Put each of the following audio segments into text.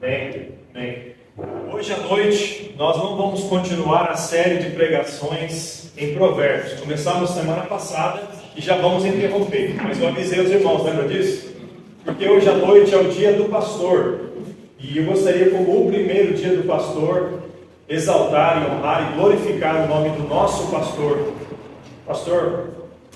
Bem, bem. Hoje à noite nós não vamos continuar a série de pregações em Provérbios. Começamos semana passada e já vamos interromper. Mas eu avisei os irmãos, lembra disso? Porque hoje à noite é o dia do pastor. E eu gostaria, como o primeiro dia do pastor, exaltar e honrar e glorificar o nome do nosso pastor. Pastor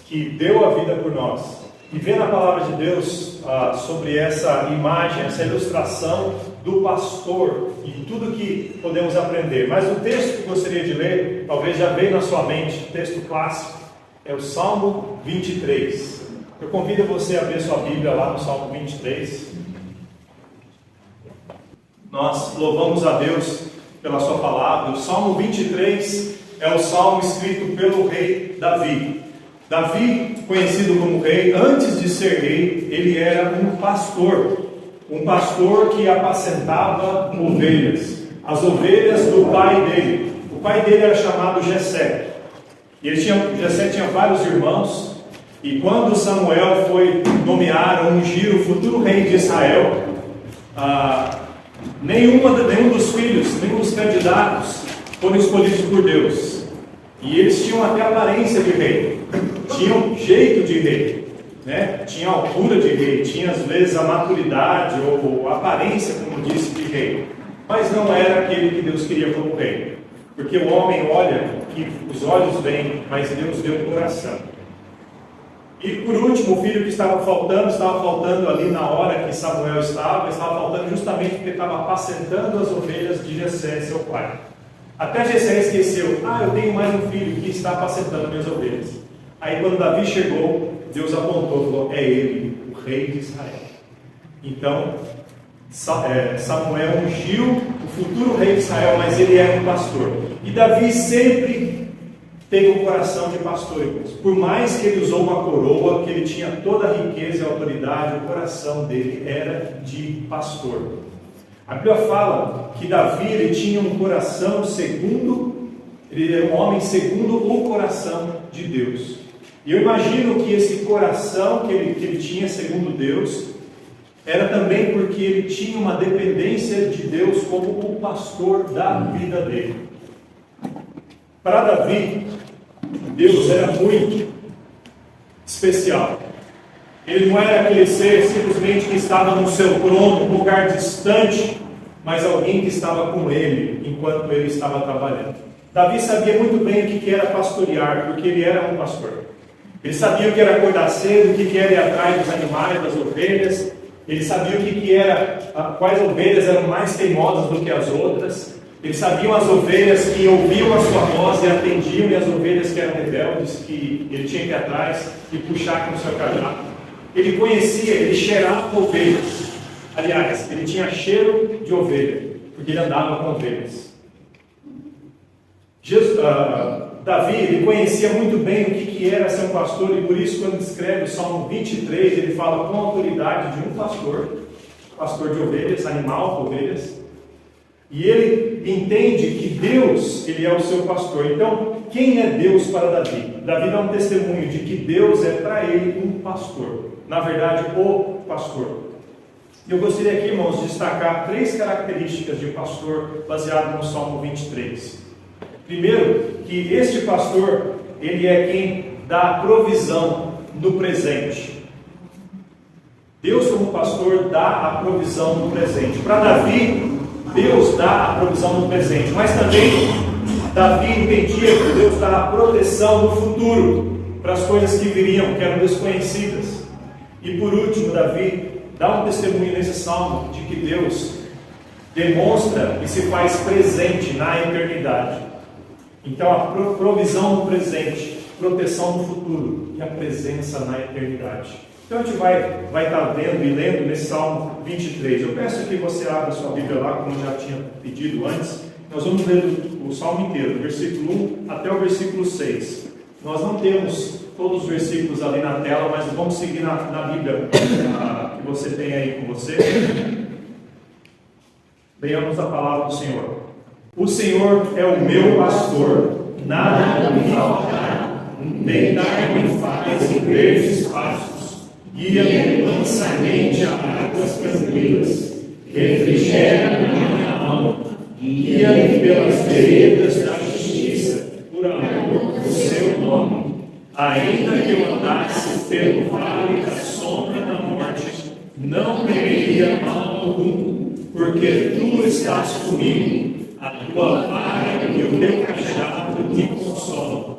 que deu a vida por nós. E ver na palavra de Deus sobre essa imagem, essa ilustração do pastor e tudo que podemos aprender. Mas o texto que gostaria de ler, talvez já veio na sua mente, texto clássico, é o Salmo 23. Eu convido você a abrir sua Bíblia lá no Salmo 23. Nós louvamos a Deus pela sua palavra. O Salmo 23 é o salmo escrito pelo rei Davi. Davi, conhecido como rei, antes de ser rei, ele era um pastor que apacentava ovelhas, as ovelhas do pai dele. O pai dele era chamado Jessé. E Jessé tinha vários irmãos, e quando Samuel foi nomear, ungir o futuro rei de Israel, nenhum dos filhos, nenhum dos candidatos foram escolhidos por Deus. E eles tinham até aparência de rei, tinham jeito de rei, né? Tinha altura de rei, tinha às vezes a maturidade ou a aparência, como disse, de rei. Mas não era aquele que Deus queria como rei. Porque o homem olha que os olhos veem, mas Deus deu o coração. E por último, o filho que estava faltando ali na hora que Samuel estava faltando justamente porque estava apacentando as ovelhas de Jessé, seu pai. Até Jessé esqueceu, eu tenho mais um filho que está apacentando minhas ovelhas. Aí quando Davi chegou, Deus apontou e falou, é ele, o rei de Israel. Então, Samuel ungiu o futuro rei de Israel, mas ele era um pastor. E Davi sempre teve um coração de pastor, irmãos. Por mais que ele usou uma coroa, que ele tinha toda a riqueza e autoridade, o coração dele era de pastor. A Bíblia fala que Davi ele tinha um coração ele era um homem segundo o coração de Deus. E eu imagino que esse coração que ele tinha segundo Deus, era também porque ele tinha uma dependência de Deus como o pastor da vida dele. Para Davi, Deus era muito especial. Ele não era aquele ser simplesmente que estava no seu trono, um lugar distante, mas alguém que estava com ele enquanto ele estava trabalhando. Davi sabia muito bem o que era pastorear, porque ele era um pastor. Ele sabia o que era acordar cedo, o que era ir atrás dos animais, das ovelhas. Ele sabia o que era, quais ovelhas eram mais teimosas do que as outras. Ele sabia as ovelhas que ouviam a sua voz e atendiam, e as ovelhas que eram rebeldes, que ele tinha que ir atrás e puxar com o seu cajado. Ele conhecia, ele cheirava ovelhas. Aliás, ele tinha cheiro de ovelha, porque ele andava com ovelhas. Davi, ele conhecia muito bem o que era ser um pastor, e por isso quando escreve o Salmo 23, ele fala com a autoridade de um pastor de ovelhas, animal de ovelhas, e ele entende que Deus, ele é o seu pastor. Então, quem é Deus para Davi? Davi dá um testemunho de que Deus é para ele um pastor, na verdade, o pastor. Eu gostaria aqui, irmãos, de destacar 3 características de pastor baseado no Salmo 23. Primeiro, que este pastor, ele é quem dá a provisão no presente. Deus, como pastor, dá a provisão no presente. Para Davi, Deus dá a provisão no presente, mas também Davi entendia que Deus dá a proteção no futuro para as coisas que viriam, que eram desconhecidas. E por último, Davi dá um testemunho nesse salmo de que Deus demonstra e se faz presente na eternidade. Então, a provisão no presente, proteção no futuro e a presença na eternidade. Então, a gente vai estar vendo e lendo nesse Salmo 23. Eu peço que você abra sua Bíblia lá, como eu já tinha pedido antes. Nós vamos ler o Salmo inteiro, do versículo 1 até o versículo 6. Nós não temos todos os versículos ali na tela, mas vamos seguir na Bíblia que você tem aí com você. Leiamos a palavra do Senhor. O Senhor é o meu pastor, nada me faltará. Deitar-me faz em verdes pastos, guia-me mansamente a águas tranquilas, refrigera guia-me pelas veredas da justiça, por amor do seu nome. Ainda que eu andasse pelo vale da sombra da morte, não temeria mal algum, porque tu estás comigo, a tua vara e o teu cajado te consolam.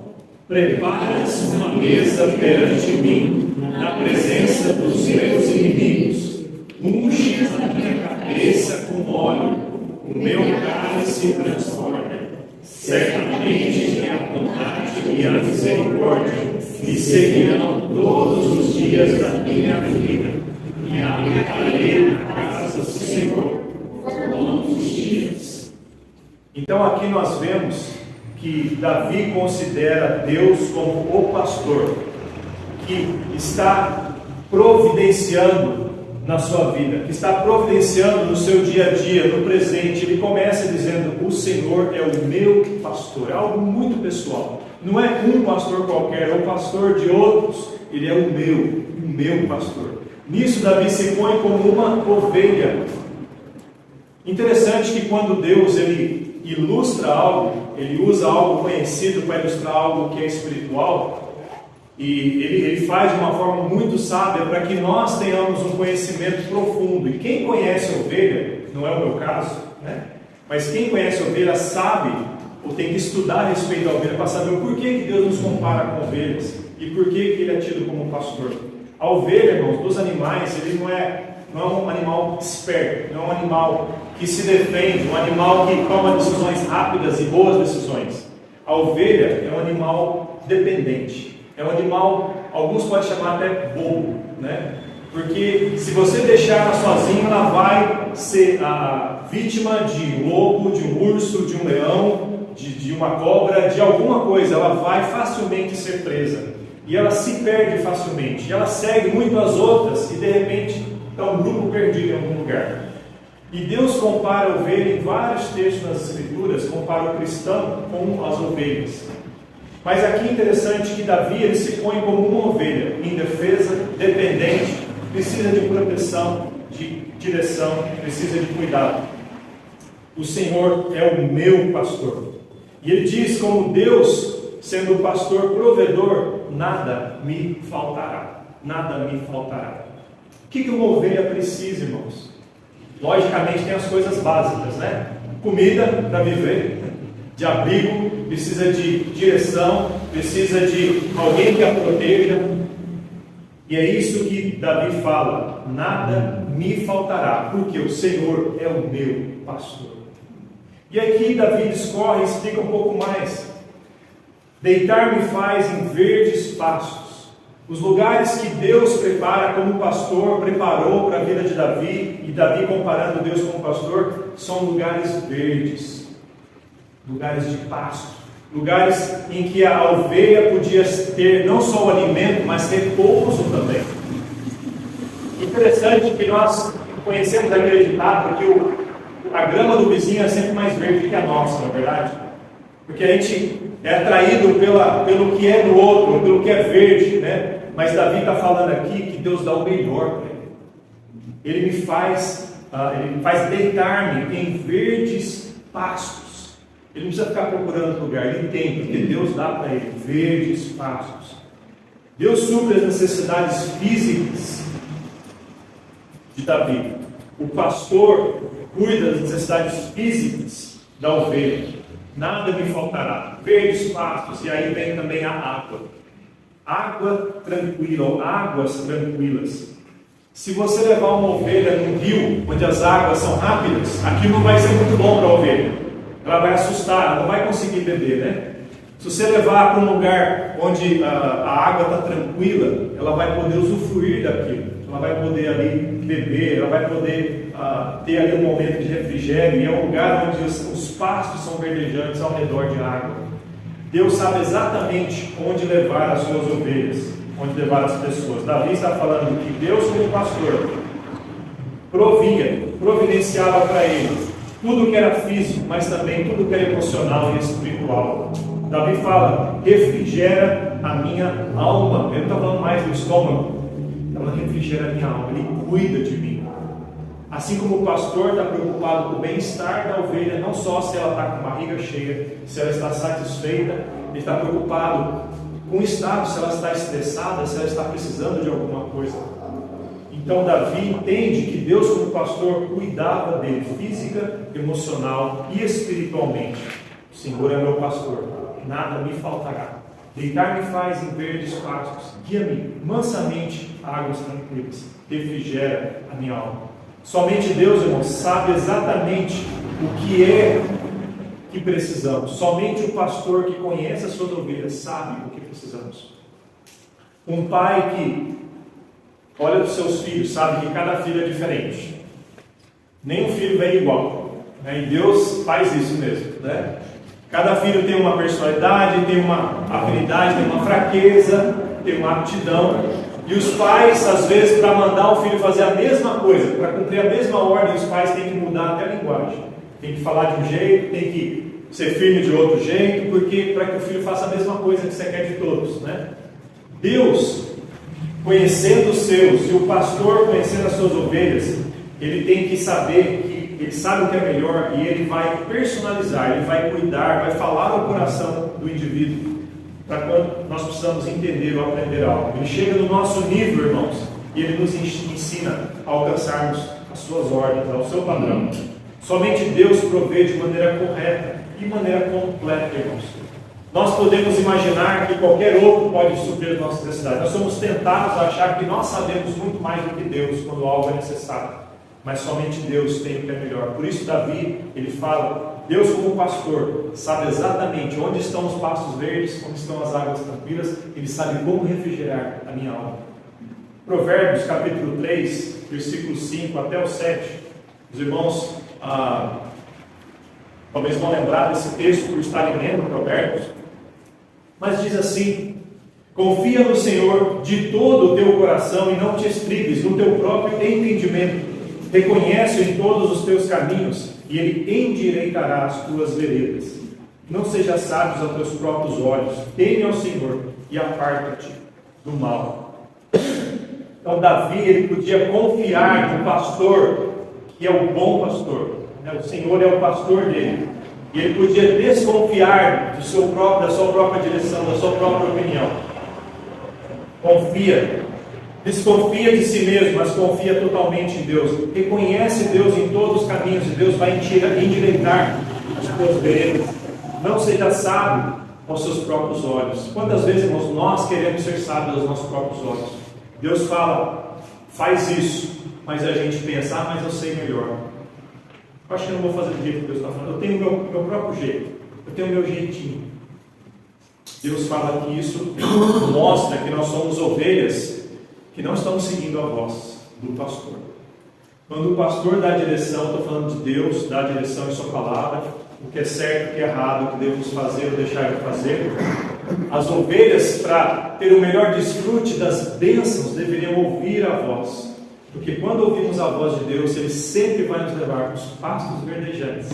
Preparas uma mesa perante mim, na presença dos meus inimigos. Unges a minha cabeça com óleo, o meu cálice transborda. Certamente que a bondade e a misericórdia me seguirão todos os dias da minha vida, e habitarei na casa do Senhor por longos dias. Então aqui nós vemos que Davi considera Deus como o pastor, que está providenciando na sua vida, que está providenciando no seu dia a dia, no presente. Ele começa dizendo: o Senhor é o meu pastor. É algo muito pessoal, não é um pastor qualquer, é o pastor de outros. Ele é o meu pastor. Nisso Davi se põe como uma ovelha. Interessante que quando Deus ele ilustra algo, ele usa algo conhecido para ilustrar algo que é espiritual. E ele faz de uma forma muito sábia para que nós tenhamos um conhecimento profundo. E quem conhece a ovelha, não é o meu caso, né? Mas quem conhece a ovelha sabe, ou tem que estudar a respeito da ovelha para saber o porquê que Deus nos compara com ovelhas e por que ele é tido como pastor. A ovelha, irmãos, dos animais, ele não é um animal esperto, não é um animal que se defende, um animal que toma decisões rápidas e boas decisões. A ovelha é um animal dependente. É um animal, alguns podem chamar até bobo, né? Porque se você deixar ela sozinha, ela vai ser a vítima de um lobo, de um urso, de um leão, de uma cobra, de alguma coisa. Ela vai facilmente ser presa. E ela se perde facilmente. E ela segue muito as outras e de repente está um grupo perdido em algum lugar. E Deus compara a ovelha em vários textos nas Escrituras, compara o cristão com as ovelhas. Mas aqui é interessante que Davi ele se põe como uma ovelha, indefesa, dependente, precisa de proteção, de direção, precisa de cuidado. O Senhor é o meu pastor. E ele diz, como Deus, sendo o pastor provedor, nada me faltará. Nada me faltará. O que uma ovelha precisa, irmãos? Logicamente tem as coisas básicas, né? Comida para viver, de abrigo, precisa de direção, precisa de alguém que a proteja. E é isso que Davi fala: nada me faltará, porque o Senhor é o meu pastor. E aqui Davi discorre e explica um pouco mais. Deitar-me faz em verdes pastos. Os lugares que Deus prepara como pastor, preparou para a vida de Davi, e Davi comparando Deus como pastor, são lugares verdes, lugares de pasto, lugares em que a ovelha podia ter não só o alimento, mas repouso também. Interessante que nós conhecemos aquele ditado que a grama do vizinho é sempre mais verde que a nossa, não é verdade? Porque a gente é atraído pelo que é do outro, pelo que é verde, né? Mas Davi está falando aqui que Deus dá o melhor para ele. Ele me faz deitar-me em verdes pastos. Ele não precisa ficar procurando lugar, ele tem, porque Deus dá para ele verdes pastos. Deus supre as necessidades físicas de Davi. O pastor cuida das necessidades físicas da ovelha. Nada me faltará. Verdes pastos, e aí vem também a água. Água tranquila, ou águas tranquilas. Se você levar uma ovelha num rio, onde as águas são rápidas, aquilo não vai ser muito bom para a ovelha. Ela vai assustar, ela não vai conseguir beber, né? Se você levar para um lugar onde a água está tranquila, ela vai poder usufruir daquilo. Ela vai poder ali beber, ela vai poder ter ali um momento de refrigério, e é um lugar onde os pastos são verdejantes ao redor de água. Deus sabe exatamente onde levar as suas ovelhas, onde levar as pessoas. Davi está falando que Deus, como pastor, providenciava para ele tudo que era físico, mas também tudo que era emocional e espiritual. Davi fala: refrigera a minha alma. Ele não está falando mais do estômago, ela refrigera a minha alma, ele cuida de mim. Assim como o pastor está preocupado com o bem-estar da ovelha, não só se ela está com a barriga cheia, se ela está satisfeita, ele está preocupado com o estado, se ela está estressada, se ela está precisando de alguma coisa. Então Davi entende que Deus, como pastor, cuidava dele física, emocional e espiritualmente. O Senhor é meu pastor, nada me faltará. Deitar-me faz em verdes pastos, guia-me mansamente a águas tranquilas, refrigera a minha alma. Somente Deus, irmãos, sabe exatamente o que é que precisamos. Somente o pastor que conhece as suas ovelhas sabe o que precisamos. Um pai que olha para os seus filhos, sabe que cada filho é diferente. Nenhum filho vem igual, né? E Deus faz isso mesmo, né? Cada filho tem uma personalidade, tem uma habilidade, tem uma fraqueza, tem uma aptidão. E os pais, às vezes, para mandar o filho fazer a mesma coisa, para cumprir a mesma ordem, os pais têm que mudar até a linguagem. Tem que falar de um jeito, tem que ser firme de outro jeito, porque para que o filho faça a mesma coisa que você quer de todos, né? Deus, conhecendo os seus, e o pastor conhecendo as suas ovelhas, ele tem que saber que ele sabe o que é melhor e ele vai personalizar, ele vai cuidar, vai falar ao coração do indivíduo, para quando nós precisamos entender ou aprender algo. Ele chega no nosso nível, irmãos, e ele nos ensina a alcançarmos as suas ordens, ao seu padrão. Somente Deus provê de maneira correta e maneira completa, irmãos. Nós podemos imaginar que qualquer outro pode suprir as nossas necessidades. Nós somos tentados a achar que nós sabemos muito mais do que Deus quando algo é necessário. Mas somente Deus tem o que é melhor. Por isso Davi, ele fala, Deus como pastor, sabe exatamente onde estão os pastos verdes, onde estão as águas tranquilas, ele sabe como refrigerar a minha alma. Provérbios capítulo 3, versículos 5 até o 7. Os irmãos talvez vão lembrar desse texto por estarem lendo Provérbios. Mas diz assim: confia no Senhor de todo o teu coração e não te estribes no teu próprio entendimento. Reconhece-o em todos os teus caminhos e ele endireitará as tuas veredas. Não sejas sábio aos teus próprios olhos. Teme ao Senhor e aparta-te do mal. Então Davi, ele podia confiar no pastor, que é o bom pastor. O Senhor é o pastor dele. E ele podia desconfiar da sua própria direção, da sua própria opinião. Desconfia de si mesmo, mas confia totalmente em Deus. Reconhece Deus em todos os caminhos, e Deus vai endireitar as tuas veredas. Não seja sábio aos seus próprios olhos. Quantas vezes, irmãos, nós queremos ser sábios aos nossos próprios olhos? Deus fala, faz isso, mas a gente pensa, mas eu sei melhor. Eu acho que eu não vou fazer do jeito que Deus está falando. Eu tenho o meu próprio jeito, eu tenho o meu jeitinho. Deus fala que isso mostra que nós somos ovelhas que não estamos seguindo a voz do pastor. Quando o pastor dá a direção, estou falando de Deus, dá a direção em sua palavra, o que é certo, o que é errado, o que devemos fazer ou deixar de fazer. As ovelhas, para ter o melhor desfrute das bênçãos, deveriam ouvir a voz. Porque quando ouvimos a voz de Deus, Ele sempre vai nos levar para os pastos verdejantes,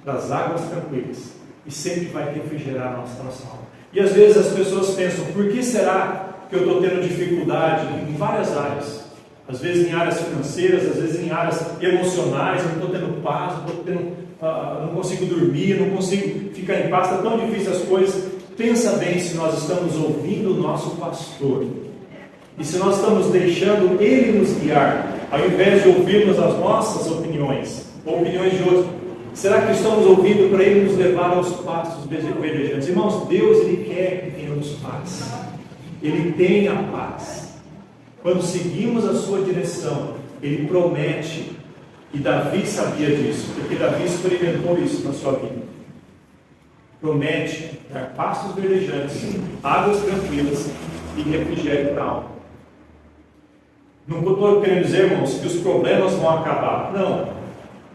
para as águas tranquilas, e sempre vai refrigerar a nossa alma. E às vezes as pessoas pensam, por que será que eu estou tendo dificuldade em várias áreas? Às vezes em áreas financeiras, às vezes em áreas emocionais, eu não estou tendo paz, não consigo dormir, não consigo ficar em paz, está tão difícil as coisas. Pensa bem se nós estamos ouvindo o nosso pastor, e se nós estamos deixando Ele nos guiar, ao invés de ouvirmos as nossas opiniões, ou opiniões de outros. Será que estamos ouvindo para Ele nos levar aos pastos verdejantes? Irmãos, Deus, Ele quer que tenhamos paz. Ele tem a paz. Quando seguimos a sua direção, Ele promete, e Davi sabia disso, porque Davi experimentou isso na sua vida. Promete dar pastos verdejantes, águas tranquilas e refrigério para a alma. Não estou querendo dizer, irmãos, que os problemas vão acabar.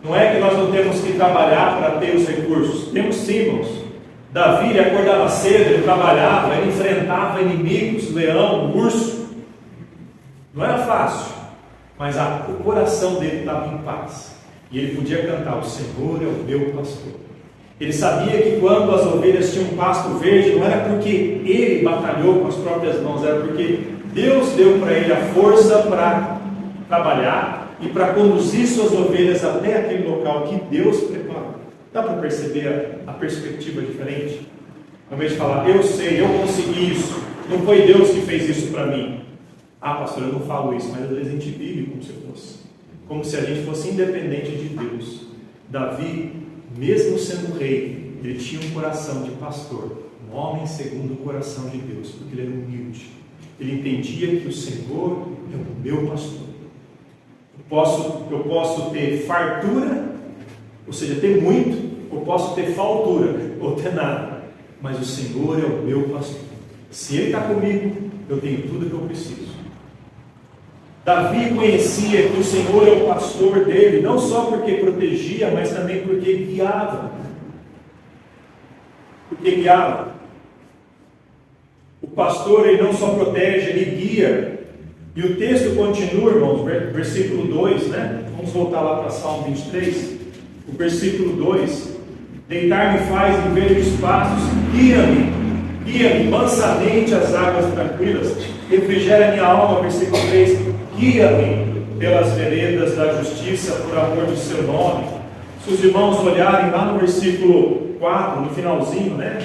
Não é que nós não temos que trabalhar para ter os recursos. Temos sim, irmãos. Davi, ele acordava cedo, ele trabalhava, ele enfrentava inimigos, leão, urso. Não era fácil, mas o coração dele estava em paz. E ele podia cantar, o Senhor é o meu pastor. Ele sabia que quando as ovelhas tinham um pasto verde, não era porque ele batalhou com as próprias mãos, era porque Deus deu para ele a força para trabalhar, e para conduzir suas ovelhas até aquele local que Deus preparou. Dá para perceber a perspectiva diferente? Ao invés de falar, eu sei, eu consegui isso, não foi Deus que fez isso para mim. Ah, pastor, eu não falo isso, mas às vezes a gente vive como se fosse. Como se a gente fosse independente de Deus. Davi, mesmo sendo rei, ele tinha um coração de pastor, um homem segundo o coração de Deus, porque ele era humilde. Ele entendia que o Senhor é o meu pastor. Eu posso ter fartura, ou seja, ter muito, ou posso ter faltura, ou ter nada. Mas o Senhor é o meu pastor. Se Ele está comigo, eu tenho tudo que eu preciso. Davi conhecia que o Senhor é o pastor dele, não só porque protegia, mas também porque guiava. Porque guiava. O pastor, ele não só protege, ele guia. E o texto continua, irmãos, versículo 2, né? Vamos voltar lá para Salmo 23. O versículo 2: deitar-me faz em verdes pastos, guia-me mansamente às águas tranquilas, refrigera minha alma. Versículo 3: guia-me pelas veredas da justiça, por amor do seu nome. Se os irmãos olharem lá no versículo 4, no finalzinho, né?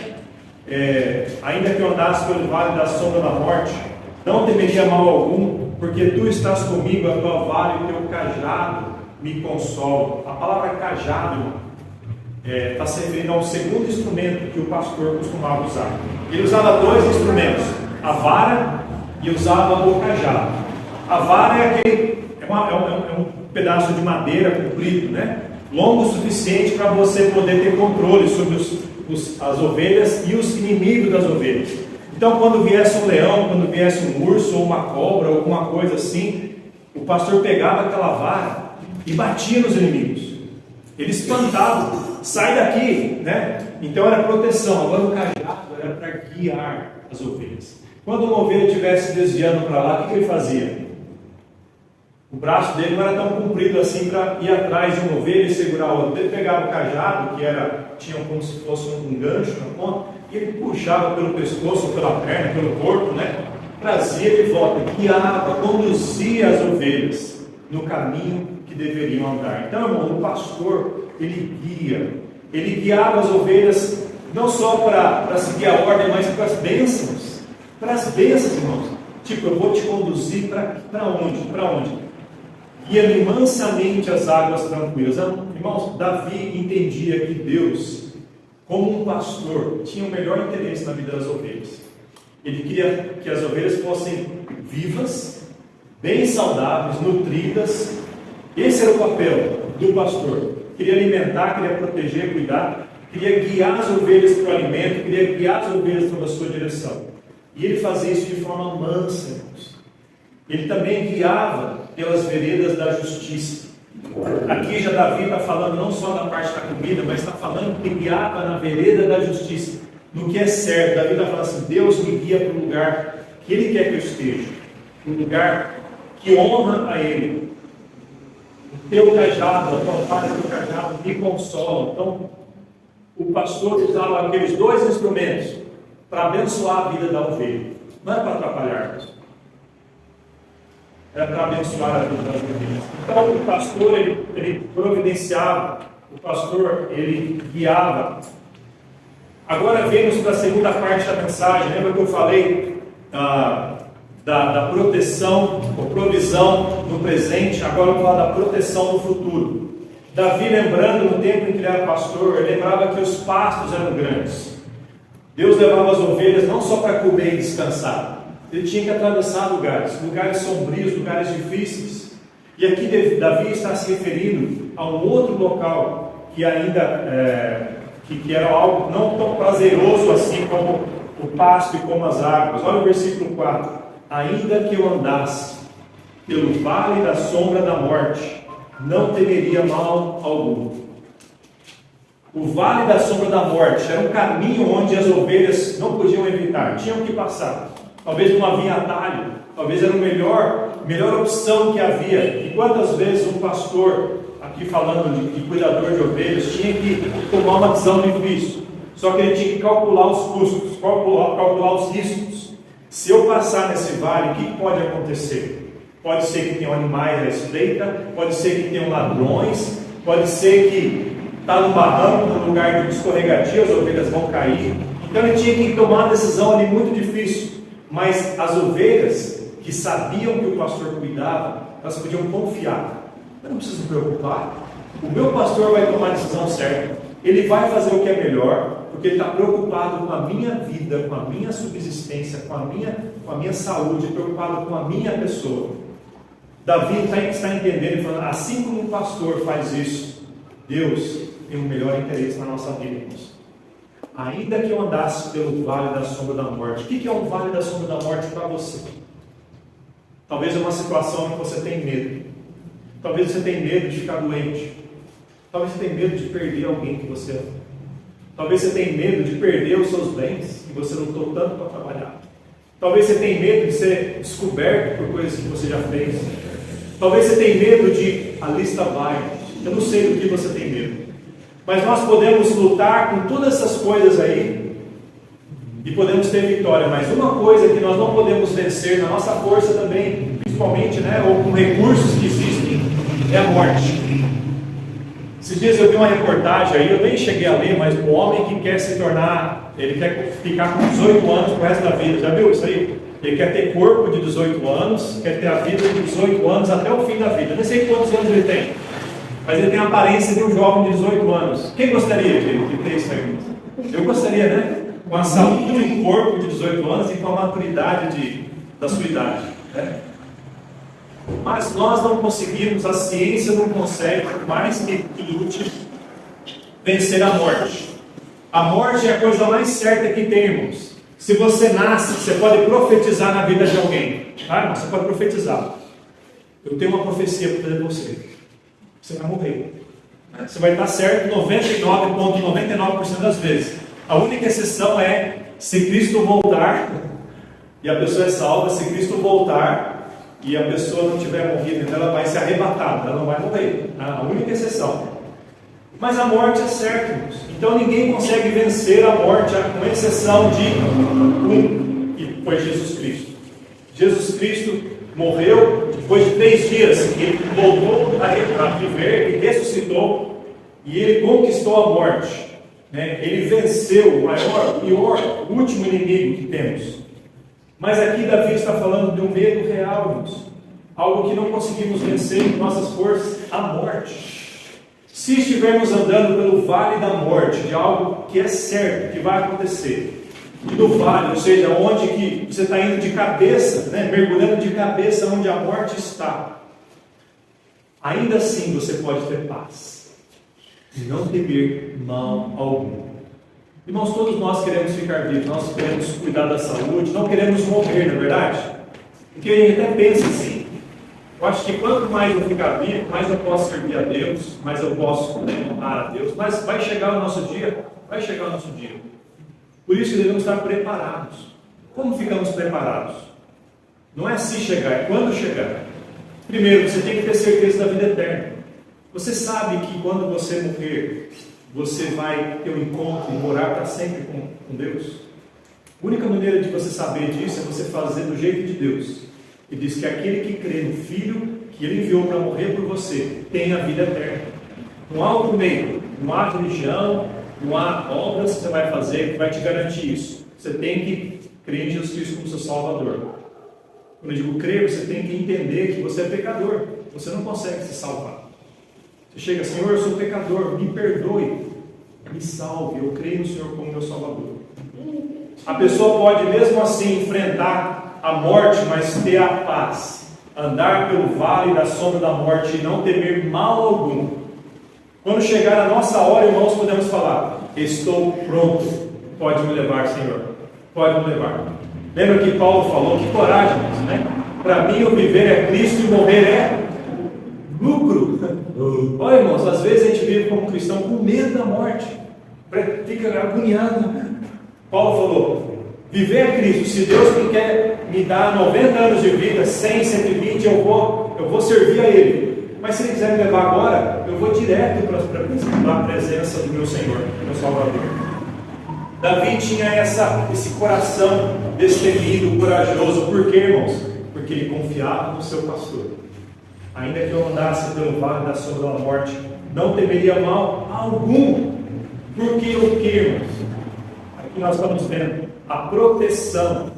Ainda que eu andasse pelo vale da sombra da morte, não temeria mal algum, porque tu estás comigo, a tua vara e o teu cajado me consolam. A palavra cajado está se referindo ao segundo instrumento que o pastor costumava usar. Ele usava dois instrumentos, a vara e usava o cajado. A vara é um pedaço de madeira comprido, né? Longo o suficiente para você poder ter controle sobre as ovelhas e os inimigos das ovelhas. Então, quando viesse um leão, quando viesse um urso ou uma cobra, alguma coisa assim, o pastor pegava aquela vara e batia nos inimigos. Ele espantava, sai daqui, né? Então era proteção. Agora o cajado era para guiar as ovelhas. Quando uma ovelha estivesse desviando para lá, o que ele fazia? O braço dele não era tão comprido assim para ir atrás de uma ovelha e segurar a outra. Ele pegava o cajado, que tinha como se fosse um gancho na ponta, e ele puxava pelo pescoço, pela perna, pelo corpo, né? Trazia de volta, guiava, conduzia as ovelhas no caminho que deveriam andar. Então, irmão, o pastor, ele guiava as ovelhas não só para seguir a ordem, mas para as bênçãos. Para as bênçãos, irmãos. Tipo, eu vou te conduzir para onde? Para onde? Guia-me mansamente às águas tranquilas. Irmãos, Davi entendia que Deus, como um pastor, tinha o melhor interesse na vida das ovelhas. Ele queria que as ovelhas fossem vivas, bem saudáveis, nutridas. Esse era o papel do pastor. Queria alimentar, queria proteger, cuidar, queria guiar as ovelhas para o alimento, queria guiar as ovelhas para a sua direção. E ele fazia isso de forma mansa, irmãos. Ele também guiava pelas veredas da justiça. Aqui já Davi está falando não só da parte da comida, mas está falando que guiava na vereda da justiça, no que é certo. Davi está falando assim, Deus me guia para o lugar que Ele quer que eu esteja, um lugar que honra a Ele. O teu cajado, a tua vara e o teu cajado me consolam. Então, o pastor usava aqueles dois instrumentos para abençoar a vida da ovelha. Não é para atrapalhar. Era para abençoar a vida das ovelhas. Então, o pastor, ele providenciava. O pastor, ele guiava. Agora, vemos para a segunda parte da mensagem. Lembra que eu falei da proteção, ou provisão no presente? Agora eu vou falar da proteção no futuro. Davi, lembrando no tempo em que ele era pastor, ele lembrava que os pastos eram grandes. Deus levava as ovelhas não só para comer e descansar. Ele tinha que atravessar lugares sombrios, lugares difíceis. E aqui Davi está se referindo a um outro local que ainda que era algo não tão prazeroso assim como o pasto e como as águas. Olha o versículo 4. Ainda que eu andasse pelo vale da sombra da morte, não temeria mal algum. O vale da sombra da morte era um caminho onde as ovelhas não podiam evitar, tinham que passar. Talvez não havia atalho, talvez era a melhor opção que havia. E quantas vezes um pastor, aqui falando de cuidador de ovelhas, tinha que tomar uma decisão difícil. Só que ele tinha que calcular os custos, calcular os riscos. Se eu passar nesse vale, o que pode acontecer? pode ser que tenham animais à espreita, pode ser que tenham ladrões, pode ser que está no barranco, no lugar de escorregadio, as ovelhas vão cair. Então ele tinha que tomar uma decisão ali muito difícil, mas as ovelhas que sabiam que o pastor cuidava, elas podiam confiar. Eu não preciso me preocupar, o meu pastor vai tomar a decisão certa, ele vai fazer o que é melhor, porque ele está preocupado com a minha vida, com a minha subsistência, com a minha saúde, preocupado com a minha pessoa. Davi está entendendo e falando, assim como o pastor faz isso, Deus tem o melhor interesse na nossa vida, irmãos. Ainda que eu andasse pelo vale da sombra da morte. O que é um vale da sombra da morte para você? Talvez é uma situação em que você tem medo. Talvez você tenha medo de ficar doente. Talvez você tenha medo de perder alguém que você ama. Talvez você tenha medo de perder os seus bens que você lutou tanto para trabalhar. Talvez você tenha medo de ser descoberto por coisas que você já fez. Talvez você tenha medo de a lista vai. Eu não sei do que você tem medo. Mas nós podemos lutar com todas essas coisas aí e podemos ter vitória. Mas uma coisa que nós não podemos vencer na nossa força também, principalmente, ou com recursos que existem, é a morte. Esses dias eu vi uma reportagem aí, eu nem cheguei a ler, mas o homem que quer se tornar, ele quer ficar com 18 anos pro resto da vida. Já viu isso aí? Ele quer ter corpo de 18 anos, quer ter a vida de 18 anos até o fim da vida. Eu não sei quantos anos ele tem, mas ele tem a aparência de um jovem de 18 anos. Quem gostaria de ter isso aí? Eu gostaria, né? Com a saúde de um corpo de 18 anos e com a maturidade da sua idade, né? Mas nós não conseguimos, a ciência não consegue, por mais que lute, vencer a morte. A morte é a coisa mais certa que temos. Se você nasce, você pode profetizar na vida de alguém. Tá? Você pode profetizar. Eu tenho uma profecia para fazer você. Você vai morrer. Você vai estar certo 99,99% das vezes. A única exceção é se Cristo voltar e a pessoa é salva. Se Cristo voltar e a pessoa não tiver morrido, então ela vai ser arrebatada, ela não vai morrer. A única exceção. Mas a morte é certa, irmãos. Então ninguém consegue vencer a morte, com exceção de um, que foi Jesus Cristo. Jesus Cristo morreu, depois de 3 dias, ele voltou a viver, ele ressuscitou, e ele conquistou a morte. Ele venceu o maior, pior, o último inimigo que temos. Mas aqui Davi está falando de um medo real, irmãos. Algo que não conseguimos vencer em nossas forças, a morte. Se estivermos andando pelo vale da morte, de algo que é certo, que vai acontecer, e do vale, ou seja, onde que você está indo de cabeça, mergulhando de cabeça onde a morte está, ainda assim você pode ter paz, e não temer mal algum. Irmãos, todos nós queremos ficar vivos, nós queremos cuidar da saúde, não queremos morrer, não é verdade? Porque a gente até pensa assim, eu acho que quanto mais eu ficar vivo, mais eu posso servir a Deus, mais eu posso honrar a Deus, mas vai chegar o nosso dia, vai chegar o nosso dia. Por isso que devemos estar preparados. Como ficamos preparados? Não é se chegar, é quando chegar. Primeiro, você tem que ter certeza da vida eterna. Você sabe que quando você morrer, você vai ter um encontro e morar para sempre com Deus? A única maneira de você saber disso é você fazer do jeito de Deus. E diz que aquele que crê no Filho que Ele enviou para morrer por você tem a vida eterna. Não há outro meio, não há religião, não há obras que você vai fazer que vai te garantir isso. Você tem que crer em Jesus Cristo como seu Salvador. Quando eu digo crer, você tem que entender que você é pecador. Você não consegue se salvar. Você chega, Senhor, eu sou pecador, me perdoe, me salve, eu creio no Senhor como meu Salvador. A pessoa pode mesmo assim enfrentar a morte, mas ter a paz, andar pelo vale da sombra da morte e não temer mal algum. Quando chegar a nossa hora, irmãos, podemos falar, estou pronto, pode me levar, Senhor, pode me levar. Lembra que Paulo falou, que coragem, né? Para mim o viver é Cristo e morrer é lucro. Olha, irmãos, às vezes a gente vive como cristão com medo da morte, fica agoniado. Paulo falou, viver é Cristo. Se Deus me quer me dar 90 anos de vida, 100, 120, eu vou servir a Ele. Mas se Ele quiser me levar agora, eu vou direto para a presença do meu Senhor, meu Salvador. Davi tinha esse coração destemido, corajoso. Por quê, irmãos? Porque Porque ele confiava no seu pastor. Ainda que eu andasse pelo vale da sombra da morte, não temeria mal algum. Porque o que, irmãos? Aqui nós estamos vendo a proteção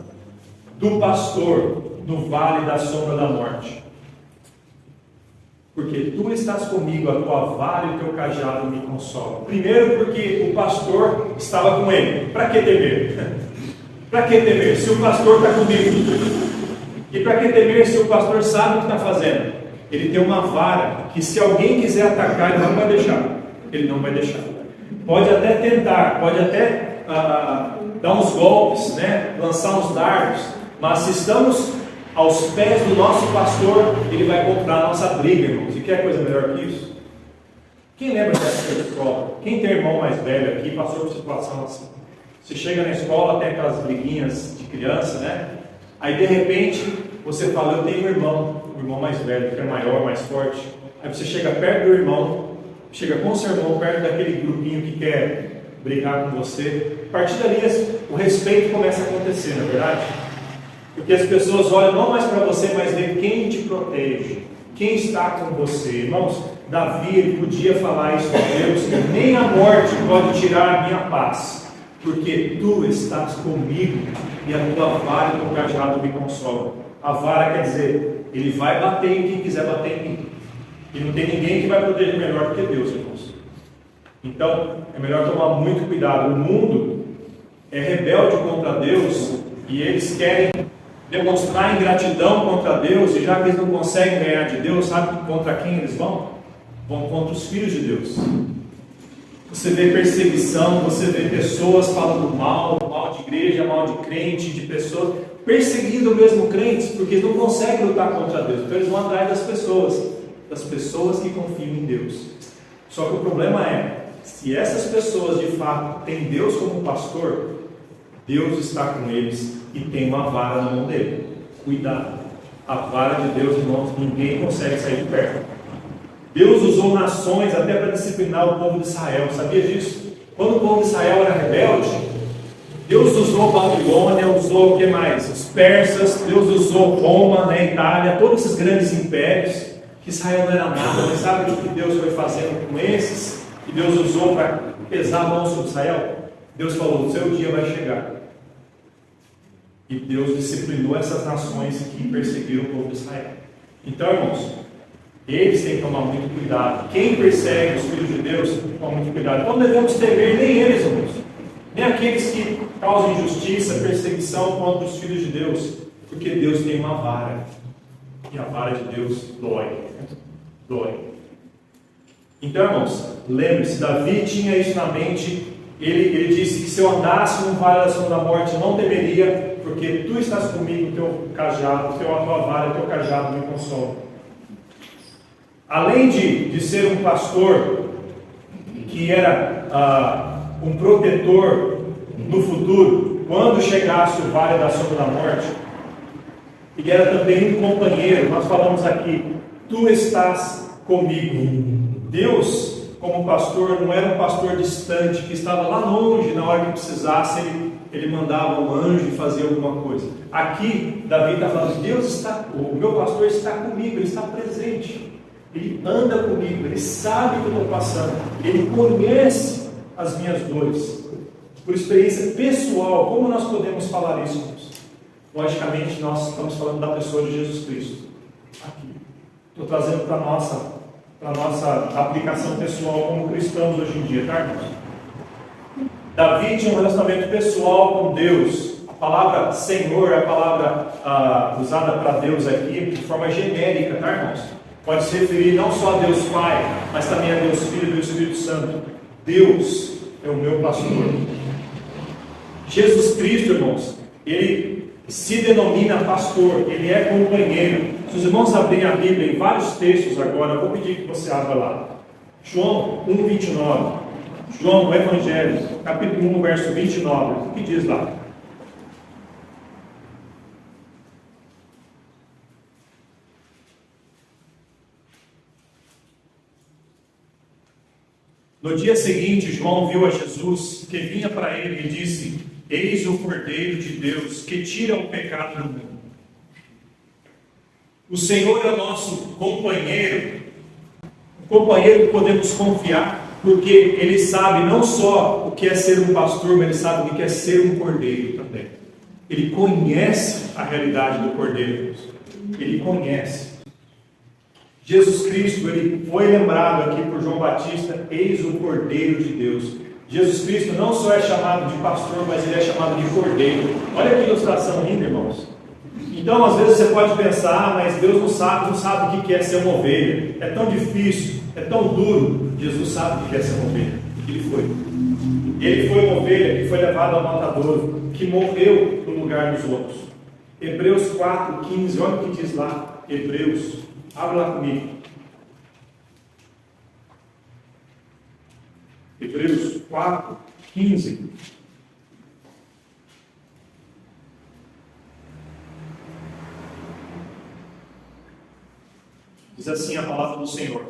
do pastor no vale da sombra da morte. Porque tu estás comigo, a tua vara e o teu cajado me consolam. Primeiro porque o pastor estava com ele. Para que temer? Para que temer se o pastor está comigo? E para que temer se o pastor sabe o que está fazendo? Ele tem uma vara que, se alguém quiser atacar, ele não vai deixar. Ele não vai deixar. Pode até tentar, pode até dar uns golpes, né? Lançar uns dardos. Mas se estamos aos pés do nosso pastor, ele vai comprar a nossa briga, irmãos. E quer coisa melhor que isso? Quem lembra dessa escola? Quem tem irmão mais velho aqui passou por situação assim? Você chega na escola, tem aquelas briguinhas de criança, né? Aí de repente você fala, eu tenho um irmão mais velho, que é maior, mais forte. Aí você chega perto do irmão, chega com o seu irmão perto daquele grupinho que quer brigar com você. A partir dali o respeito começa a acontecer, não é verdade? Porque as pessoas olham não mais para você, mas vê quem te protege, quem está com você. Irmãos, Davi ele podia falar isso a Deus, que nem a morte pode tirar a minha paz, porque tu estás comigo e a tua vara e o teu cajado me consolam. A vara quer dizer, ele vai bater em quem quiser bater em mim. E não tem ninguém que vai proteger melhor do que Deus, irmãos. Então, é melhor tomar muito cuidado. O mundo é rebelde contra Deus e eles querem demonstrar ingratidão contra Deus, e já que eles não conseguem ganhar de Deus, sabe contra quem eles vão? Vão contra os filhos de Deus. Você vê perseguição, você vê pessoas falando mal de igreja, mal de crente, de pessoas, perseguindo mesmo crentes, porque eles não conseguem lutar contra Deus, então eles vão atrás das pessoas que confiam em Deus. Só que o problema é, se essas pessoas de fato têm Deus como pastor, Deus está com eles e tem uma vara na mão dele. Cuidado, a vara de Deus, irmãos, ninguém consegue sair de perto. Deus usou nações até para disciplinar o povo de Israel, sabia disso? Quando o povo de Israel era rebelde, Deus usou a Babilônia, usou o que mais? Os persas, Deus usou Roma, né, Itália, todos esses grandes impérios, que Israel não era nada, mas sabe o que Deus foi fazendo com esses? Que Deus usou para pesar a mão sobre Israel? Deus falou, o seu dia vai chegar. E Deus disciplinou essas nações que perseguiram o povo de Israel. Então, irmãos, eles têm que tomar muito cuidado. Quem persegue os filhos de Deus, toma muito cuidado. Não devemos temer nem eles, irmãos, nem aqueles que causam injustiça, perseguição contra os filhos de Deus, porque Deus tem uma vara, e a vara de Deus dói. Então, irmãos, lembre-se, Davi tinha isso na mente. Ele disse que se eu andasse no vale da sombra da morte, não temeria, porque tu estás comigo, o teu cajado, a tua vara, o teu cajado me consolam. Além de ser um pastor que era um protetor no futuro, quando chegasse o vale da sombra da morte, ele era também um companheiro. Nós falamos aqui, tu estás comigo. Deus, como pastor, não era um pastor distante, que estava lá longe, na hora que precisasse, ele mandava um anjo e fazia alguma coisa. Aqui, Davi está falando, o meu pastor está comigo, ele está presente. Ele anda comigo, ele sabe o que eu estou passando, ele conhece as minhas dores. Por experiência pessoal, como nós podemos falar isso, irmãos? Logicamente, nós estamos falando da pessoa de Jesus Cristo. Aqui. Estou trazendo para a nossa aplicação pessoal como cristãos hoje em dia, tá, irmãos? Davi tinha um relacionamento pessoal com Deus. A palavra Senhor é a palavra usada para Deus aqui de forma genérica, tá, irmãos? Pode se referir não só a Deus Pai, mas também a Deus Filho e Deus Espírito Santo. Deus é o meu pastor. Jesus Cristo, irmãos, ele se denomina pastor, ele é companheiro. Se os irmãos abrirem a Bíblia em vários textos agora, eu vou pedir que você abra lá. João 1,29. João, no Evangelho, capítulo 1, verso 29. O que diz lá? No dia seguinte, João viu a Jesus que vinha para ele e disse: Eis o Cordeiro de Deus que tira o pecado do mundo. O Senhor é o nosso companheiro, um companheiro que podemos confiar, porque Ele sabe não só o que é ser um pastor, mas Ele sabe o que é ser um cordeiro também. Ele conhece a realidade do cordeiro. Ele conhece. Jesus Cristo, Ele foi lembrado aqui por João Batista, eis o Cordeiro de Deus. Jesus Cristo não só é chamado de pastor, mas Ele é chamado de cordeiro. Olha que ilustração linda, irmãos. Então, às vezes você pode pensar, mas Deus não sabe o que é ser uma ovelha. É tão difícil, é tão duro. Jesus sabe o que é ser uma ovelha. Ele foi. Ele foi uma ovelha que foi levada ao matadouro, que morreu no lugar dos outros. Hebreus 4:15, olha o que diz lá. Hebreus, abre lá comigo. Hebreus 4:15. Diz assim a palavra do Senhor: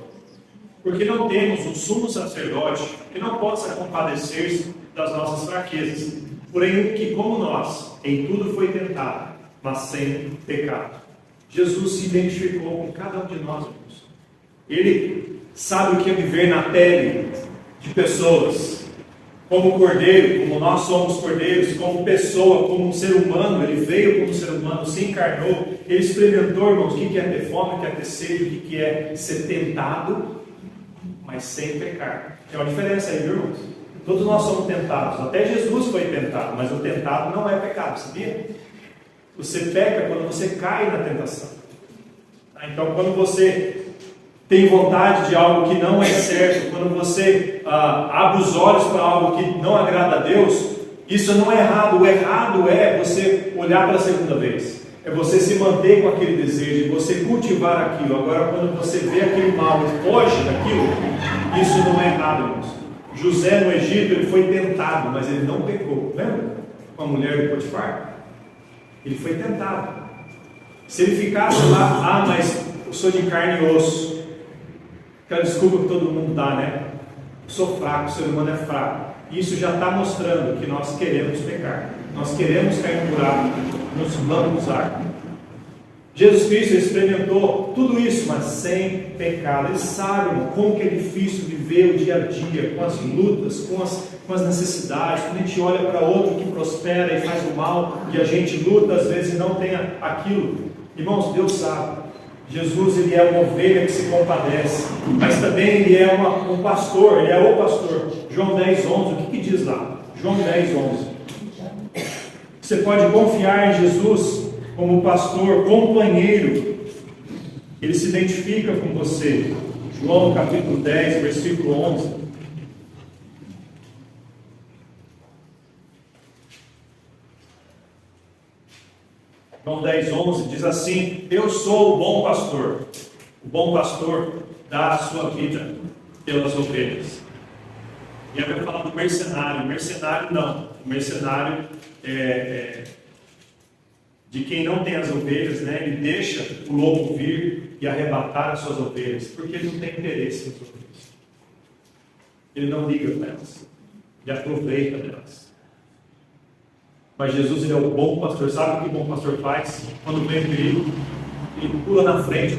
porque não temos um sumo sacerdote que não possa compadecer-se das nossas fraquezas, porém um que, como nós, em tudo foi tentado, mas sem pecado. Jesus se identificou com cada um de nós, irmãos. Ele sabe o que é viver na pele de pessoas. Como cordeiro, como nós somos cordeiros, como pessoa, como um ser humano, ele veio como ser humano, se encarnou, ele experimentou, irmãos, o que é ter fome, o que é ter sede, o que é ser tentado, mas sem pecar. Tem uma diferença aí, viu, irmãos? Todos nós somos tentados, até Jesus foi tentado, mas o tentado não é pecado, sabia? Você peca quando você cai na tentação. Então, quando você tem vontade de algo que não é certo, quando você abre os olhos para algo que não agrada a Deus, isso não é errado. O errado é você olhar pela segunda vez. É você se manter com aquele desejo, você cultivar aquilo. Agora, quando você vê aquele mal e foge daquilo, isso não é errado, irmãos. José no Egito, ele foi tentado, mas ele não pecou. Lembra? Com a mulher de Potifar? Ele foi tentado. Se ele ficasse lá, mas eu sou de carne e osso. Aquela desculpa que todo mundo dá, né? Eu sou fraco, o ser humano é fraco. Isso já está mostrando que nós queremos pecar. Nós queremos cair no buraco, nos lambuzar. Jesus Cristo experimentou tudo isso, mas sem pecado. Ele sabe, irmão, como que é difícil viver o dia a dia, com as lutas, com as necessidades. Quando a gente olha para outro que prospera e faz o mal, e a gente luta às vezes e não tem aquilo. Irmãos, Deus sabe. Jesus, ele é uma ovelha que se compadece, mas também ele é um pastor, ele é o pastor. João 10:11, o que diz lá? João 10:11. Você pode confiar em Jesus como pastor, companheiro. Ele se identifica com você. João capítulo 10, versículo 11. João 10:11 diz assim: eu sou o bom pastor. O bom pastor dá a sua vida pelas ovelhas. E eu vou falar do mercenário. Mercenário não. O mercenário é de quem não tem as ovelhas, né? Ele deixa o lobo vir e arrebatar as suas ovelhas, porque ele não tem interesse nas ovelhas. Ele não liga para elas. Ele aproveita delas. Mas Jesus, ele é o bom pastor. Sabe o que o bom pastor faz? Quando vem o perigo, ele pula na frente.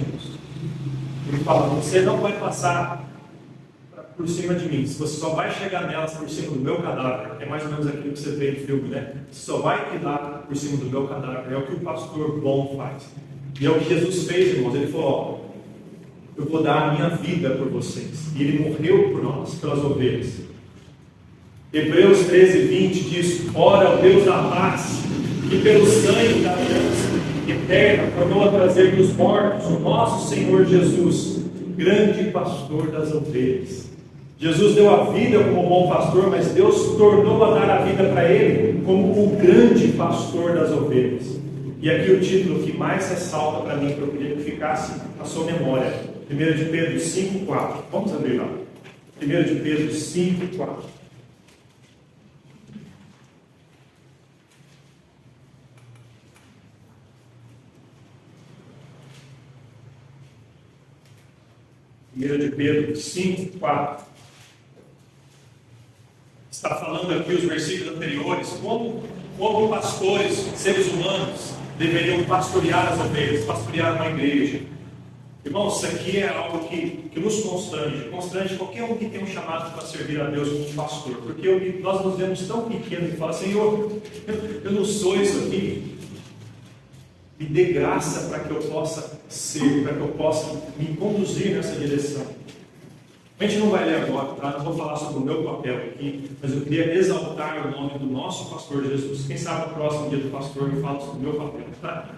Ele fala: você não vai passar por cima de mim. Se você só vai chegar nelas por cima do meu cadáver. É mais ou menos aquilo que você vê no filme, né? Você só vai pilar por cima do meu cadáver. É o que o pastor bom faz. E é o que Jesus fez, irmãos. Ele falou: ó, eu vou dar a minha vida por vocês. E ele morreu por nós, pelas ovelhas. Hebreus 13:20 diz: ora, o Deus da paz, que pelo sangue da aliança eterna tornou a trazer dos mortos o nosso Senhor Jesus, grande pastor das ovelhas. Jesus deu a vida como bom pastor, mas Deus tornou a dar a vida para ele como o grande pastor das ovelhas. E aqui o título que mais ressalta para mim, que eu queria que ficasse na sua memória: 1 de Pedro 5:4. Vamos abrir lá. 1 de Pedro 5:4. De Pedro 5:4. Está falando aqui os versículos anteriores, como pastores, seres humanos, deveriam pastorear as ovelhas, pastorear uma igreja. Irmãos, isso aqui é algo que nos constrange qualquer um que tem um chamado para servir a Deus como pastor, porque nós nos vemos tão pequenos e falamos: Senhor, eu não sou isso aqui, me dê graça para que eu possa ser, para que eu possa me conduzir nessa direção. A gente não vai ler agora, tá? Não vou falar sobre o meu papel aqui, mas eu queria exaltar o nome do nosso pastor Jesus. Quem sabe no próximo dia do pastor eu falo sobre o meu papel, tá?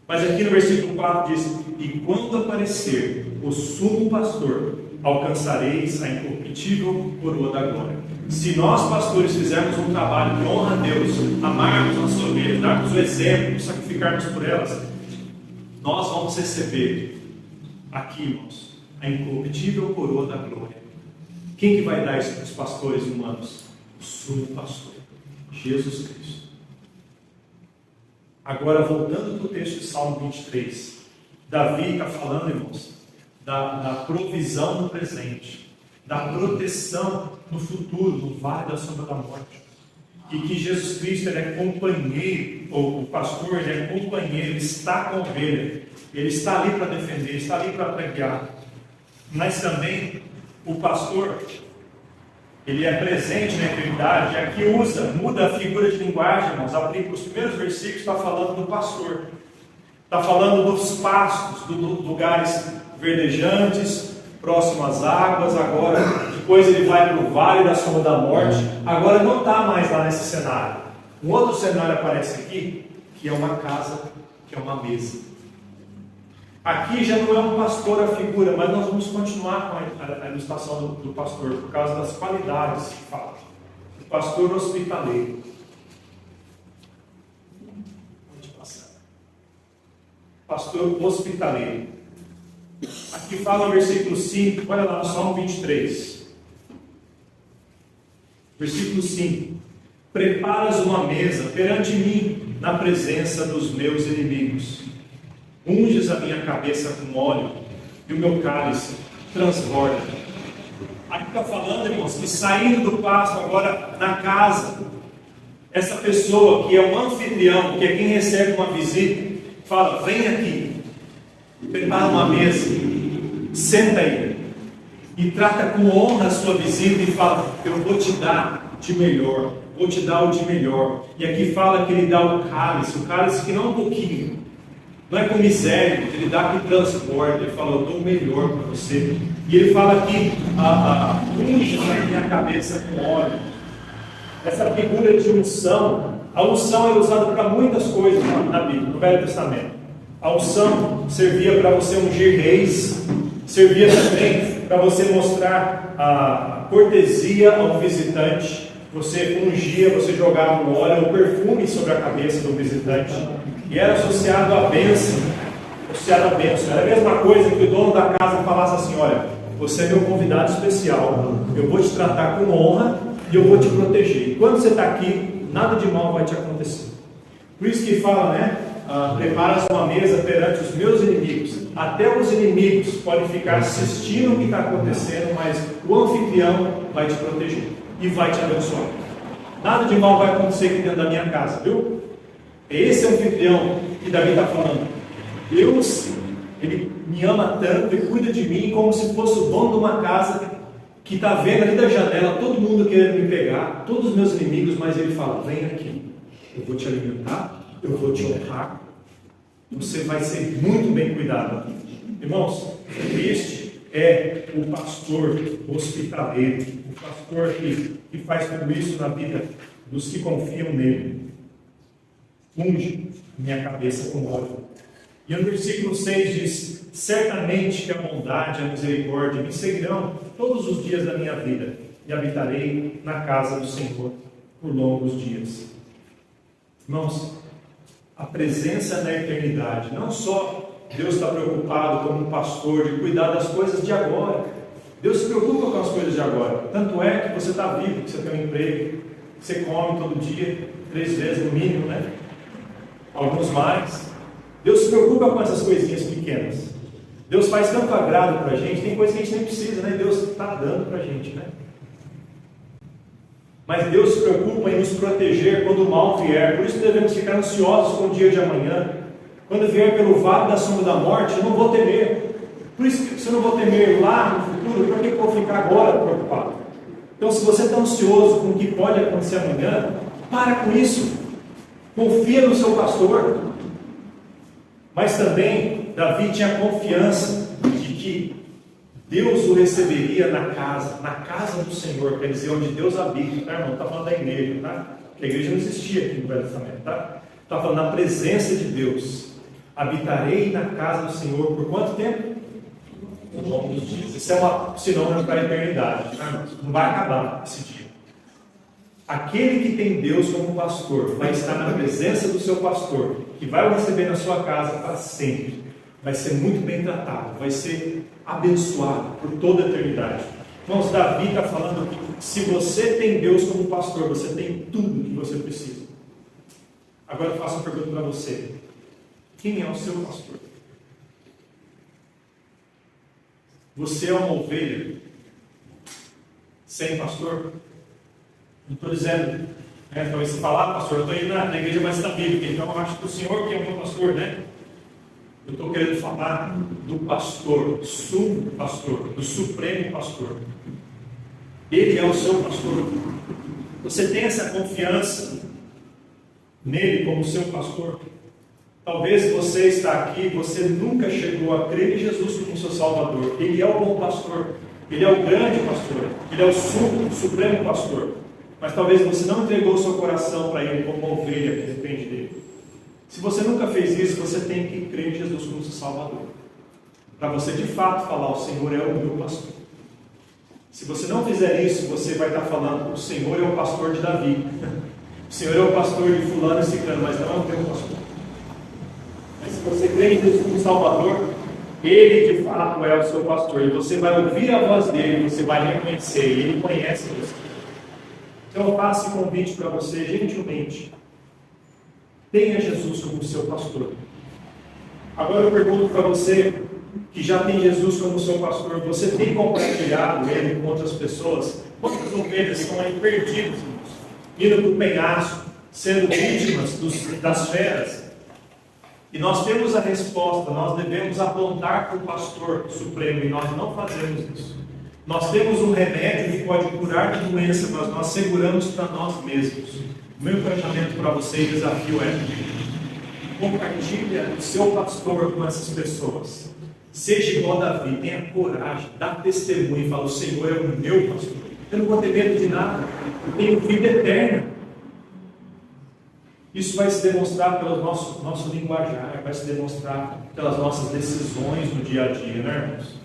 Mas aqui no versículo 4 diz: e quando aparecer o sumo pastor, alcançareis a incorruptível coroa da glória. Se nós, pastores, fizermos um trabalho que honra a Deus, amarmos nossas ovelhas, darmos o exemplo, sacrificarmos por elas, nós vamos receber aqui, irmãos, a incorruptível coroa da glória. Quem que vai dar isso para os pastores humanos? O sumo pastor, Jesus Cristo. Agora, voltando para o texto de Salmo 23, Davi está falando, irmãos, da provisão no presente, da proteção no futuro, no vale da sombra da morte. E que Jesus Cristo, ele é companheiro, ou o pastor, ele é companheiro, ele está com a ovelha, ele está ali para defender, ele está ali para guiar. Mas também o pastor, ele é presente na eternidade. E aqui muda a figura de linguagem, irmãos. Os primeiros versículos está falando do pastor, está falando dos pastos, dos lugares verdejantes, próximo às águas. Agora, depois ele vai para o vale da sombra da morte. Agora não está mais lá nesse cenário. Um outro cenário aparece aqui, que é uma casa, que é uma mesa. Aqui já não é um pastor a figura, mas nós vamos continuar com a ilustração do pastor, por causa das qualidades que fala. O pastor hospitaleiro. Pode passar. Pastor hospitaleiro. Aqui fala no versículo 5, olha lá no Salmo 23. Versículo 5. Preparas uma mesa perante mim, na presença dos meus inimigos. Unges a minha cabeça com óleo, e o meu cálice transborda. Aqui está falando, irmãos, que saindo do pasto agora na casa, essa pessoa que é um anfitrião, que é quem recebe uma visita, fala: vem aqui, prepara uma mesa, senta aí, e trata com honra a sua visita e fala: eu vou te dar de melhor, vou te dar o de melhor. E aqui fala que ele dá o cálice que não é um pouquinho, não é com miséria, ele dá que transborda. Ele fala: eu dou o melhor para você. E ele fala aqui: unge a minha cabeça com óleo. Essa figura de unção, a unção é usada para muitas coisas na Bíblia, no Velho Testamento. A unção servia para você ungir reis, servia também para você mostrar a cortesia ao visitante. Você ungia, você jogava um óleo, um perfume sobre a cabeça do visitante. E era associado à bênção. Era a mesma coisa que o dono da casa falasse assim: olha, você é meu convidado especial, eu vou te tratar com honra e eu vou te proteger. E quando você está aqui, nada de mal vai te acontecer. Por isso que fala, né? Preparas uma mesa perante os meus inimigos. Até os inimigos podem ficar assistindo o que está acontecendo, mas o anfitrião vai te proteger e vai te abençoar. Nada de mal vai acontecer aqui dentro da minha casa, viu? Esse é o anfitrião que Davi está falando. Deus, ele me ama tanto e cuida de mim como se fosse o dono de uma casa que está vendo ali da janela todo mundo querendo me pegar, todos os meus inimigos, mas ele fala: vem aqui, eu vou te alimentar, eu vou te honrar, você vai ser muito bem cuidado aqui. Irmãos, este é o pastor hospitaleiro, o pastor que faz tudo isso na vida dos que confiam nele. Unge minha cabeça com óleo. E no versículo 6 diz: certamente que a bondade e a misericórdia me seguirão todos os dias da minha vida, e habitarei na casa do Senhor por longos dias. Irmãos, a presença na eternidade, não só Deus está preocupado como um pastor de cuidar das coisas de agora. Deus se preocupa com as coisas de agora. Tanto é que você está vivo, que você tem um emprego, que você come todo dia, 3 vezes no mínimo, né? Alguns mais. Deus se preocupa com essas coisinhas pequenas. Deus faz tanto agrado para a gente, tem coisas que a gente nem precisa, né? Deus está dando para a gente, né? Mas Deus se preocupa em nos proteger quando o mal vier. Por isso devemos ficar ansiosos com o dia de amanhã. Quando vier pelo vale da sombra da morte, eu não vou temer. Por isso que se eu não vou temer lá no futuro, por que eu vou ficar agora preocupado? Então, se você está ansioso com o que pode acontecer amanhã, para com isso. Confia no seu pastor. Mas também, Davi tinha confiança de que Deus o receberia na casa do Senhor, quer dizer, onde Deus habita, tá, irmão? Está falando da igreja, tá? Porque a igreja não existia aqui no Velho Testamento, tá? Está falando da presença de Deus. Habitarei na casa do Senhor por quanto tempo? Por longos dias. Isso é um sinônimo para a eternidade, tá, irmão? Não vai acabar esse dia. Aquele que tem Deus como pastor vai estar na presença do seu pastor, que vai o receber na sua casa para sempre. Vai ser muito bem tratado, vai ser abençoado por toda a eternidade. Irmãos, Davi está falando que se você tem Deus como pastor, você tem tudo que você precisa. Agora eu faço uma pergunta para você. Quem é o seu pastor? Você é uma ovelha sem pastor? Não estou dizendo, né? Então você fala, pastor, eu estou indo na igreja mais da Bíblia, então eu acho que o Senhor que é o meu pastor, né? Eu estou querendo falar do pastor, sumo pastor, do supremo pastor. Ele é o seu pastor. Você tem essa confiança nele como seu pastor? Talvez você está aqui, você nunca chegou a crer em Jesus como seu Salvador. Ele é o bom pastor, ele é o grande pastor, ele é o supremo pastor. Mas talvez você não entregou o seu coração para ele como uma ovelha que depende dele. Se você nunca fez isso, você tem que crer em Jesus como seu Salvador. Para você de fato falar, o Senhor é o meu pastor. Se você não fizer isso, você vai estar falando, o Senhor é o pastor de Davi. O Senhor é o pastor de fulano e ciclano, mas não é o teu pastor. Mas se você crê em Jesus como Salvador, Ele de fato é o seu pastor. E você vai ouvir a voz dele, você vai reconhecer, e Ele conhece você. Então eu faço esse convite para você, gentilmente. Tenha Jesus como seu pastor. Agora eu pergunto para você, que já tem Jesus como seu pastor, você tem compartilhado Ele com outras pessoas? Quantas ovelhas estão aí perdidas, indo para o penhasco, sendo vítimas das feras? E nós temos a resposta, nós devemos apontar para o pastor supremo, e nós não fazemos isso. Nós temos um remédio que pode curar de doença, mas nós seguramos para nós mesmos. O meu encorajamento para você e desafio é: compartilha o seu pastor com essas pessoas. Seja igual a Davi, tenha coragem, dá testemunho e fala, o Senhor é o meu pastor. Eu não vou ter medo de nada, eu tenho vida eterna. Isso vai se demonstrar pelo nosso linguajar, vai se demonstrar pelas nossas decisões no dia a dia, né, irmãos?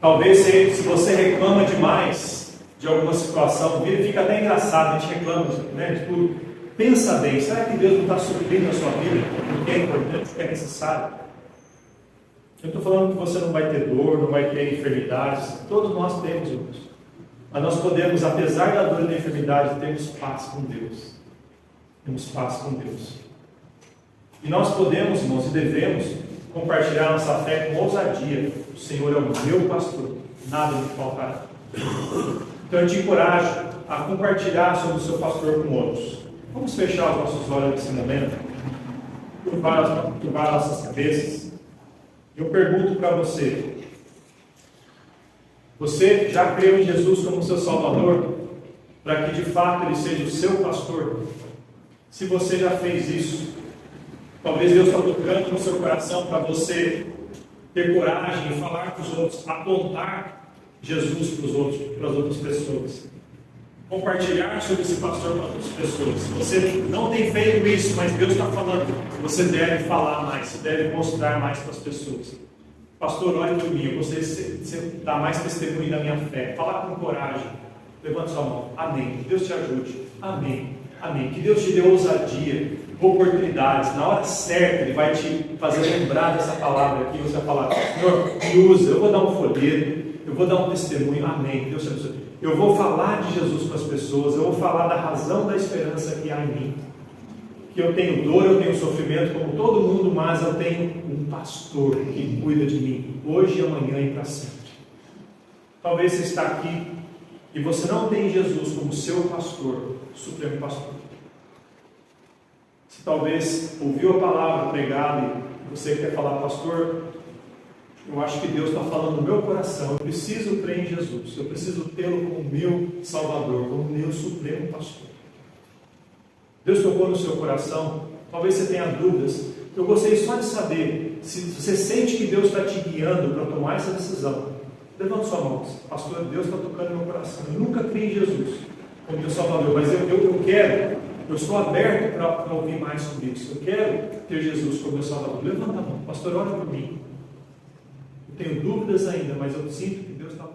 Talvez se você reclama demais de alguma situação, fica até engraçado, a gente reclama, né, de tudo. Pensa bem, será que Deus não está suprindo a sua vida? O que é importante, o que é necessário? Eu estou falando que você não vai ter dor, não vai ter enfermidades, todos nós temos, irmãos. Mas nós podemos, apesar da dor e da enfermidade, termos paz com Deus. Temos paz com Deus. E nós podemos, irmãos, e devemos compartilhar nossa fé com ousadia. O Senhor é o meu pastor, nada me faltará. Então eu te encorajo a compartilhar sobre o seu pastor com outros. Vamos fechar os nossos olhos nesse momento, curvar nossas cabeças. Eu pergunto para você: você já creu em Jesus como seu Salvador, para que de fato Ele seja o seu pastor? Se você já fez isso, talvez Deus está tocando no seu coração para você ter coragem e falar para os outros, apontar Jesus para os outros, para as outras pessoas. Compartilhar sobre esse pastor para outras pessoas. Se você não tem feito isso, mas Deus está falando, você deve falar mais, você deve mostrar mais para as pessoas. Pastor, olhe por mim, eu gostaria de dar mais testemunho da minha fé. Falar com coragem. Levante sua mão. Amém. Deus te ajude. Amém. Amém. Que Deus te dê ousadia, oportunidades. Na hora certa, Ele vai te fazer lembrar dessa palavra aqui. Você vai falar, Senhor, me usa. Eu vou dar um folheto, eu vou dar um testemunho. Amém. Deus te abençoe. Eu vou falar de Jesus para as pessoas. Eu vou falar da razão da esperança que há em mim. Que eu tenho dor, eu tenho sofrimento como todo mundo, mas eu tenho um pastor que cuida de mim, hoje, amanhã e para sempre. Talvez você está aqui e você não tem Jesus como seu pastor, supremo pastor. Se talvez ouviu a palavra pregada e você quer falar, pastor, eu acho que Deus está falando no meu coração, eu preciso crer em Jesus, eu preciso tê-lo como meu Salvador, como meu supremo pastor. Deus tocou no seu coração, talvez você tenha dúvidas. Eu gostaria só de saber, se você sente que Deus está te guiando para tomar essa decisão, levanta sua mão. Pastor, Deus está tocando no meu coração, eu nunca criei em Jesus como meu Salvador, mas eu quero, eu estou aberto para ouvir mais sobre isso, eu quero ter Jesus como meu Salvador. Levanta a mão, pastor, ora por mim. Eu tenho dúvidas ainda, mas eu sinto que Deus está